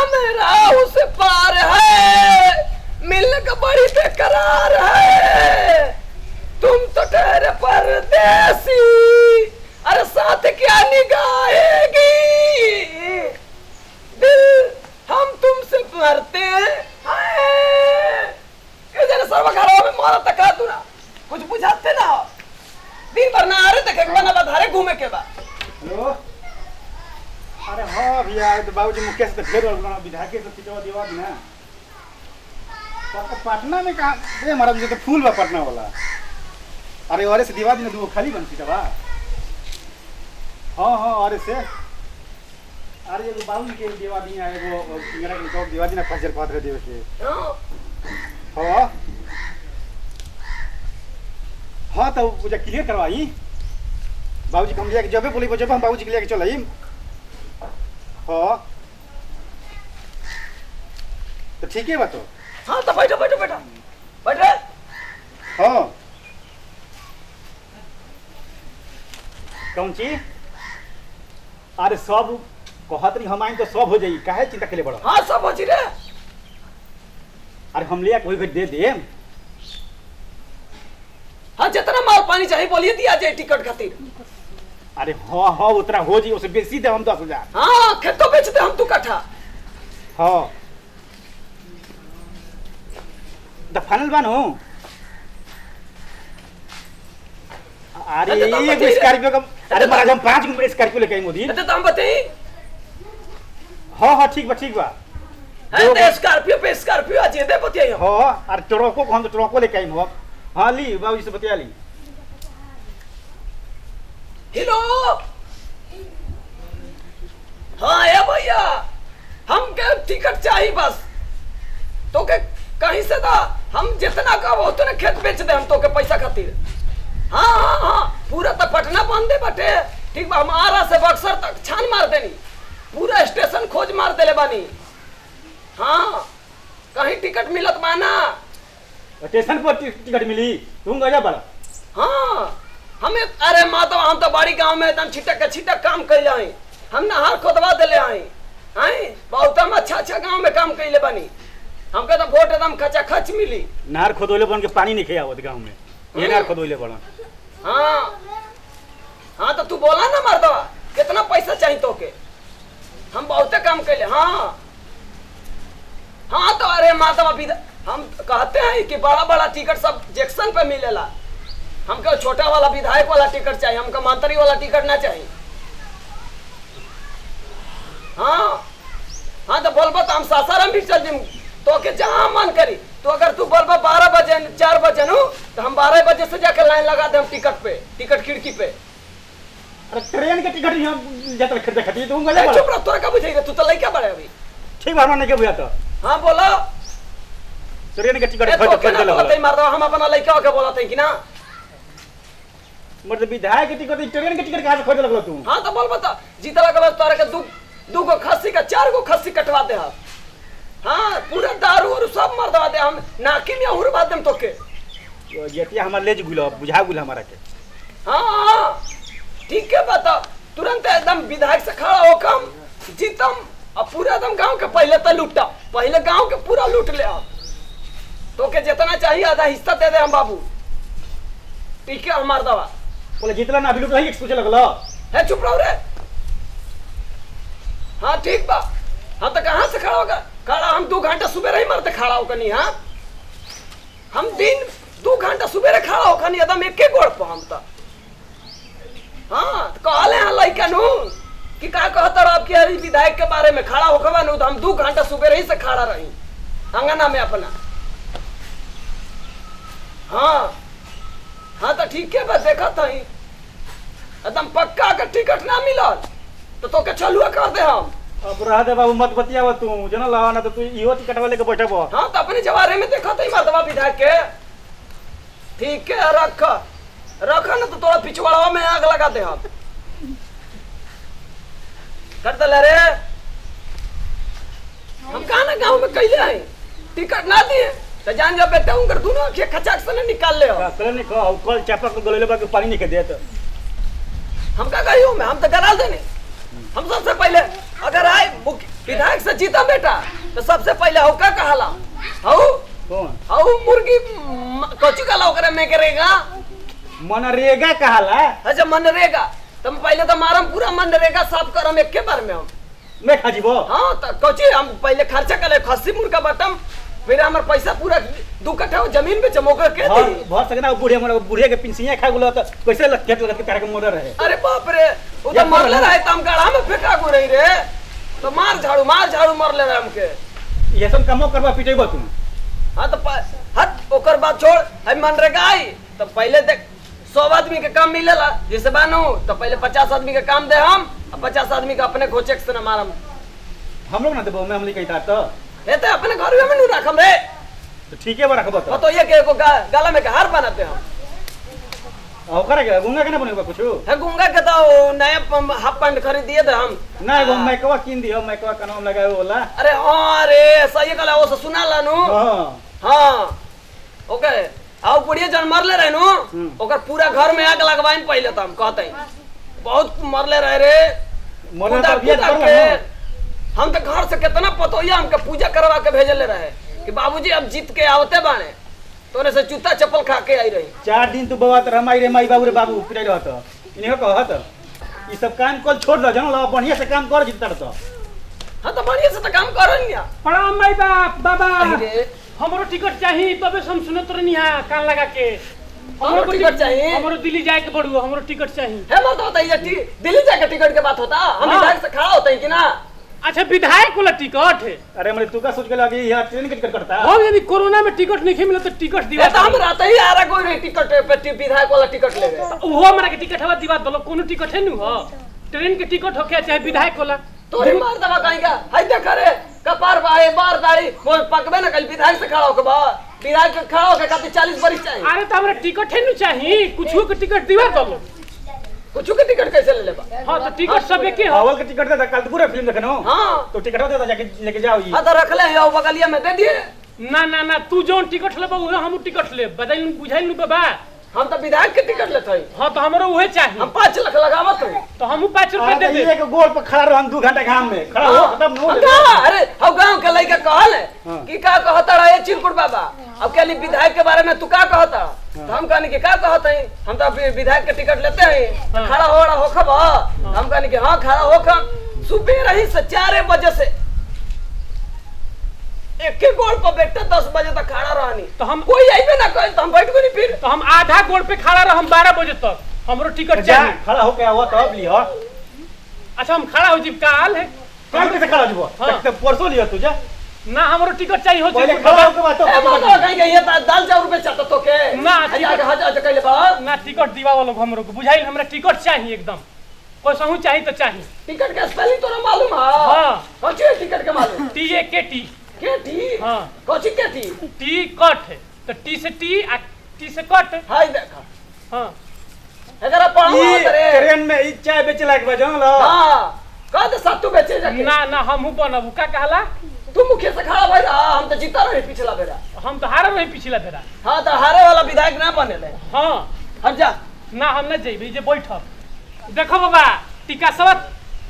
मेरा उस पार है, मिलने का बड़ी बेकरार है। तुम तो ठहरे परदेसी, अरे साथ क्या निगाहेगी। दिल हम तुमसे मरते हैं। इधर सर्वघरों में मारा तका तू ना, कुछ बुझाते ना हो। दिन भर ना आ रहे थे बना बधारे घूमे के बाद। हेलो, अरे हाँ भैया, तो बाबूजी मुखिया से तो ढेर विधायक से पिटवा दिवा दी ना। तो पटना में कहाँ ये महाराज मुझे तो फूल बा पटना वाला। अरे और से दिवा दी ना, वो खाली बन सीटवा। हाँ हाँ, और से अरे ये बाबू के दिवा दी है, वो मेरा के तो दिवा दी ना 5000 रहे देवे के। हाँ हाँ, तो मुझे क्लियर करवाई बाबूजी। हम लेके जब बोली जब हम बाबूजी के लेके चल आई। हाँ तो ठीक है बात। हाँ तो बैठो बैठो बैठो बैठो। हाँ कौन चीज? अरे सब कहत रही हम आइन तो सब हो जाई, काहे चिंता के लिए बड़ा। हाँ सब हो जी रे। अरे हम ले कोई दे दे। हाँ जितना माल पानी चाहिए बोलिए, दिया जाए टिकट खातिर। अरे हाँ हाँ, उतना हो जी, उसे बेची दे हम 10,000। हाँ खेतों बेच दे हम 2 कट्ठा। हाँ तो फाइनल बानो। अरे ये स्कॉर्पियो का, अरे महाराज हम 5 स्कॉर्पियो लेके आई मोदी। तो हम बताई। हाँ हाँ ठीक बा ठीक बा। है स्कॉर्पियो पे स्कॉर्पियो आज दे बतियाई हम। हाँ अरे ट्रको को हम तो ट्रको लेके आई हम। हाँ ली बाबूजी से बतिया ली। हेलो हाँ ये भैया, हम के टिकट चाहिए बस। तो के कहीं से था, हम जितना का वो उतना खेत बेच दे हम तो के पैसा खातिर। हाँ हाँ हाँ, पूरा तो पटना बंद दे बटे। ठीक बा, हम आरा से बक्सर तक छान मार देनी, पूरा स्टेशन खोज मार देले बानी। हाँ कहीं टिकट मिलत माना। स्टेशन पर टिकट मिली? तुम गजा बड़ा। हाँ हमें, अरे माता हम तो बड़ी गांव में एकदम छिटक काम कर जाए। हम नहर खोदवा दिले आई बहुत हम अच्छा गांव में काम कैले बनी। हमके तो वोट एकदम खचा खच मिली। नहर खोदोले बन के पानी नहीं खेया गांव में, ये नहर खोदोले बड़ा। हाँ हाँ तो तू बोला ना मर्दवा, कितना पैसा चाहिए तो के? हम बहुत काम कैले। हाँ हाँ तो अरे माता हम कहते हैं कि बड़ा बड़ा टिकट सब जैक्सन पे मिलेला। हमको छोटा वाला विधायक वाला टिकट चाहिए, हमको मंत्री वाला टिकट ना चाहिए। हाँ हाँ तो बोलबा तो हम सासाराम भी चल जाएंगे तो के जहाँ मन करी। तो अगर तू बोलबा 12 बजे 4 बजे नु, तो हम 12 बजे से जाके लाइन लगा दे हम टिकट पे, टिकट खिड़की पे। अरे ट्रेन के टिकट हम जाते खरीदे खाती तुम गजा चुप रह, तोरा का बुझाई, तू तो लइका बड़े अभी। ठीक बात नहीं के बुझा तो। हाँ बोलो। ट्रेन के टिकट खरीद ले बोलते मार दो, हम अपना लइका के बोलते हैं कि ना। मतलब विधायक के टिकट, ट्रेन के टिकट कहां से खरीद लगलो तू? हाँ तो बोल बता, जीतला के बाद तोरा के 2 गो खस्सी का 4 गो खस्सी कटवा दे हम। हाँ पूरा दारू और सब मरदवा दे हम, नाकी में हुरवा देम तो के। जेतिया हमर ले गुलो बुझा गुल हमारा के। हाँ ठीक है बता, तुरंत एकदम विधायक से खड़ा हो कम जीतम और पूरा एकदम गांव के पहले तो लूटा, पहले गांव के पूरा लूट ले। तो के जितना चाहिए आधा हिस्सा दे दे हम बाबू। ठीक है हमार दवा बोले जितना ना अभी लूट रही सोचे लगलो है। चुप रहो रे। हाँ ठीक बा, हम तो कहाँ से खड़ा होगा? खड़ा हम 2 घंटा सुबह ही मरते खड़ा होकर नहीं। हाँ हम दिन 2 घंटा सुबह खड़ा होकर नहीं, एकदम एक गोड़ पर हम तो। हाँ कहले हैं लइका नु कि का कहता रहो आपकी हरी विधायक के बारे में खड़ा होकर नु, तो हम 2 घंटा सुबह ही से खड़ा रही अंगना में अपना। हाँ हाँ तो ठीक है बस देखा था एकदम पक्का का टिकट ना मिलल तो के चलुआ कर दे हम। अब रह दे बाबू, मत बतियावा तू जना ला ना तो तू इहो टिकट वाले के बैठबो। हाँ तो अपने जवारे में देखा था मर्दवा विधायक के। ठीक है रख ना तो थोड़ा पिछवाड़ा में आग लगा दे हम। कर दे रे। हम कहा ना गाँव में कैले आई टिकट ना दिए तो जान जा बेटा उनकर दोनों के खचाक से निकाल ले। कल चापा के गले बा के पानी नहीं के देत। हम का कहियो में हम तो करा देने। हम सबसे पहले अगर आए विधायक से जीता बेटा तो सबसे पहले हो का कहला हऊ कौन हऊ मुर्गी कचू कहला ओकरे में करेगा मनरेगा कहाला अच्छा मनरेगा तुम पहले तो मारम पूरा मनरेगा साफ करम एक के बार में हम मैं खाजीबो हाँ तो कची हम पहले खर्चा करे खस्सी मुर्गा बटम फिर हमार पैसा पूरा 2 कट्ठा जमीन पे जमोकर के दी भर सकना बूढ़े मोर बूढ़े के पिंसिया खा गुलो तो कैसे खेत लगा के तारे के मोर रहे अरे बाप रे वो तो मरले रहे तम गड़ा में फेंका गो रही रे तो मार झाड़ू मरले रहे हमके ये सब कामो करबा पिटेबो तुम हाँ तो हट ओकर बात छोड़ हम मनरेगा आई तो पहले देख 100 आदमी के काम मिलेला जैसे बानू तो पहले 50 आदमी के काम दे हम और 50 आदमी का अपने घोचेक से न मारम हम लोग ना देबो मैं हमली कहता तो ये तो अपने घर में नु रखम रे तो ठीक है बा रखबो तो ये के को गला में के हार बनाते हम ओकरा के गुंगा के ना बनेबा कुछु है गुंगा के तो नया हाफ पैंट खरीद दिए थे हम ना एगो मैकवा किन दियो मैकवा का नाम लगाए वाला अरे हाँ रे सही कहला वो सुना ला नु हां हाँ ओके आओ बुढ़िया जन मरले रहे नु ओकर पूरा घर में आग लगवाइन पहले तो हम कहते बहुत मरले रहे रे मोर खुदा तबियत खुदा कर के हम तो घर से कितना पतोया हमके पूजा करवा के भेजले रहे कि बाबूजी अब जीत के आवते बाने तोने से जूता चप्पल खा के आई रही 4 दिन तू बवा त रमाई रे माई बाबू रे बाबू पिटाई रहत इन्हें कहत ई सब काम कल छोड़ दो जान ला बढ़िया से काम कर जितना तो हाँ तो बढ़िया से तो काम करो निया प्रणाम माई बाप बाबा अरे हमरो टिकट चाहिए तबे से हम सुनत रहनी हां कान लगा के हमरो टिकट चाहिए हमरो दिल्ली जाए के बड़ू हमरो टिकट चाहिए है मत होता ये दिल्ली जाके टिकट के बात होता हम हाँ। विधायक से खड़ा होते हैं कि ना अच्छा विधायक वाला टिकट है अरे हमरे तू का सोच के लगी यहां ट्रेन के टिकट करता हम यदि कोरोना में टिकट नहीं मिले तो टिकट दिवा ये तो हम रहते ही आ रहा कोई नहीं टिकट पे विधायक वाला टिकट ले गए वो हमरा के टिकट हवा दिवा दलो कोनो टिकट है नु हो ट्रेन के टिकट हो क्या चाहे विधायक वाला तोरी मार दवा कहीं का हाय देख रे कपार बाए बार दाढ़ी वो पकबे ना कल विधायक से खड़ा होके बा विधायक के खड़ा होके कहते 40 बरिस चाहिए अरे तो हमरा टिकट है नु चाहिए कुछो के टिकट दिवा दलो कुछ के टिकट कैसे ले लेबा हां तो टिकट सब के हो हवल के टिकट दे कल पूरा फिल्म देखनो हां तो टिकट दे दो जाके लेके जाओ ई हां तो रख ले यो बगलिया में दे दिए ना ना ना तू जोन टिकट लेबो उहे हम टिकट ले बदल बुझाइल नु बाबा हम तो विधायक के टिकट लेते हैं हां तो हमरो उहे चाहिए हम 5 लाख लगावत हैं तो हमहू 5 रुपए दे दे एक गोल पर खड़ा रह हम 2 घंटा घाम में खड़ा हो तब नो अरे हम गांव के लइका कहल कि का कहता रहे चिरकुट बाबा अब के लिए विधायक के बारे में तू का कहता तो हम कहनी कि का कहत हैं हम तो विधायक के टिकट लेते हैं खड़ा हो रहा होखब हम कहनी कि हां खड़ा होखब सुबह रही से 4 बजे से एक के गोल पर बैठते 10 बजे तक खड़ा रहनी तो हम कोई आइबे ना कल तो हम बैठ गनी फिर तो हम आधा गोड़ पे खड़ा रह हम 12 बजे तक हमरो टिकट जा चाहिए खड़ा हो के आओ तब लियो अच्छा हम खड़ा हो जीव काल है कल कैसे खड़ा हो हाँ। तब परसों लियो तू जा ना हमरो टिकट चाहिए हो पहले जीव खड़ा हो के बात ए मतलब कहीं के ये दाल चावल रुपए चाहता तो के ना, हजार हजार कहले बा ना टिकट दिवा वाला हमरो को बुझाइल हमरा टिकट चाहिए एकदम कोई सहू चाहिए तो चाहिए टिकट के स्पेलिंग तोरा मालूम है हां कौन सी टिकट के मालूम टी ए के टी के टी हां कौन सी के टी टी कट है तो टी से टी आ टी से कट हाय देखा हां एकरा पढ़ो ई रे ट्रेन में ई चाय बेचे लायक बा जान लो हां कह दे सत्तू बेचे जाके ना ना हमहू बनबू का कहला तू मुखिया से खड़ा भई रहा हम तो जीता रहे पिछला बेरा हम तो हारा रही पिछला बेरा हां तो हारे वाला विधायक ना बनेले हां हट जा ना हम ना जइबे जे बैठब देखो बाबा टिका सब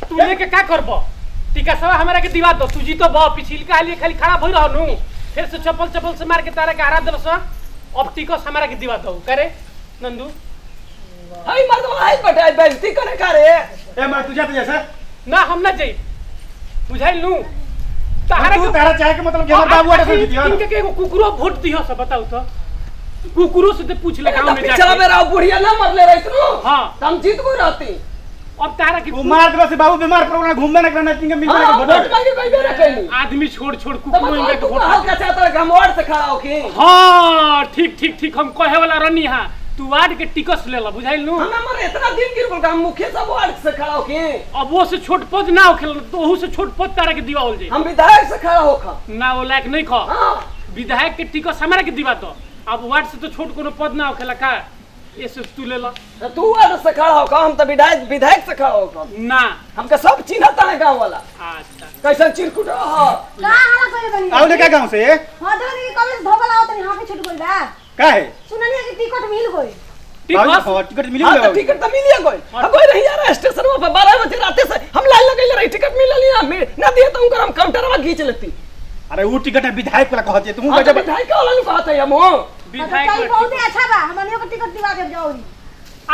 तू लेके का करबो टिका सब हमरा के दिवा दो तू जीतो बा पिछिल का लिए खाली खड़ा भई रहनु फिर से चप्पल से मार के तारा के हरा देबस अब टिकस हमरा के दिवा दो करे नंदू हाय मर्दवा हाय बटे बेइज्जती करे का रे ए मैं तुझा तो जैसा ना हम ना जई बुझाइल नु तारा तू तारा चाय के मतलब जे हमर बाबू आटे से दियो इनके के एगो कुकुरो वोट दियो सब बताऊ तो कुकुरो से ते पूछ ले गांव में पिछला जाके बेरा बुढ़िया ना मरले रही तू हां हम जीत गई रहती अब तारा की तू मार दे से बाबू बीमार पड़ ना घूमबे ना करना तिंगे मिल हां के वोट काहे कई बेरा कहली आदमी छोड़ छोड़ तो कुकुरो इनके तू वोट हल्का चाहता गमवाड़ से खड़ा होके हाँ ठीक ठीक ठीक हम कहे वाला रहनी हाँ तू वार्ड के टिकट ले ला बुझाइल नु हमार इतना दिन गिर गल हम मुखिया सब वार्ड से खड़ा होके अब वो से छोट पद ना होखेल तो ओहू से छोट पद तारा के दिवाओल जे हम विधायक से खड़ा होखा ना वो लायक नहीं खा हां विधायक के टिकट हमरा के दिवा तो अब वार्ड से तो छोट कोनो पद ना होखेला का ये सब तू ले ला तू वार्ड से खड़ा होखा हम तो विधायक से खड़ा होखा ना हमके सब चिन्हता है गांव वाला अच्छा कैसन चिरकुट हां का हाला करे बनी आउले का गांव से हां तो नहीं कॉलेज धोबल आओ तनी हां के छूट गइल बा का है सुननी है कि टिकट मिल गई टिकट टिकट मिली हाँ तो टिकट तो मिलिए कोई अब कोई नहीं यार स्टेशन पे 12 बजे रात से हम लाइन लगे रही टिकट मिलल ना दिए तो उनकर हम काउंटर में खींच लेती। अरे वो टिकट है विधायक वाला कहते तुम हाँ, तो विधायक वाला ने कहत है हम विधायक बहुत ही अच्छा बा हमनियो को टिकट दिवा दे जाओ।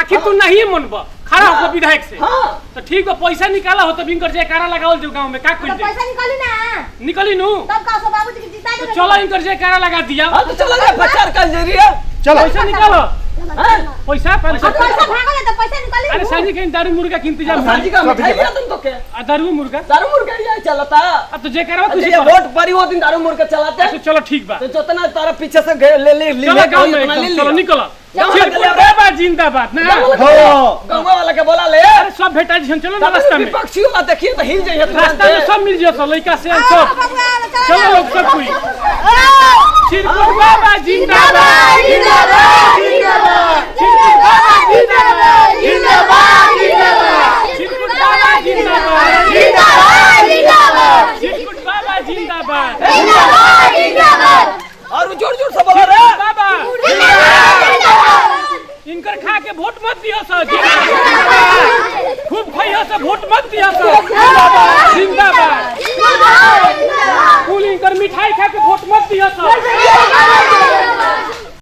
आखिर तू नहीं मनब खड़ा होकर विधायक से हाँ तो ठीक है पैसा निकाला हो तो बिंकर जयकारा लगावल जो गांव में का तो कोई पैसा निकाली ना निकली नु तब का सो बाबूजी के जिता तो दे। चलो इनकर जयकारा लगा दिया हाँ तो चलो जा प्रचार कर जरिए चलो पैसा निकालो पैसा पैसा भागल है तो पैसा निकाली। अरे साजी कहीं दारू मुर्गा के इंतजाम साजी का मिठाई दिया तुम तो के दारू मुर्गा दारू मुर्गा ये चलता अब तो जयकारा अच्छा, तुझे ये वोट परी वो दिन दारू मुर्गा चलाते हैं तो चलो ठीक बा तो जितना तारा पीछे से ले चलो गांव में उतना ले एकदम, चलो लियो। निकलो गाँव में चिरकुट चले बाबा जिंदाबाद ना गाँव वाला के बोला ले अरे सब भेटा जी चलो ना रास्ता में विपक्षी वाला देखिए तो हिल जाइए रास्ता में सब मिल जाओ लड़का से सब चलो लोग सब कोई चिरकुट बाबा जिंदाबाद जिंदाबाद जिंदाबाद चिरकुट बाबा जिंदाबाद जिंदाबाद चिरकुट बाबा जिंदाबाद जिंदाबाद चिरकुट बाबा जिंदाबाद जिंदाबाद और जोर जोर से बोला रे बाबा इनकर खा के वोट मत दियो सर खूब खाइयो से वोट मत दियो सर जिंदाबाद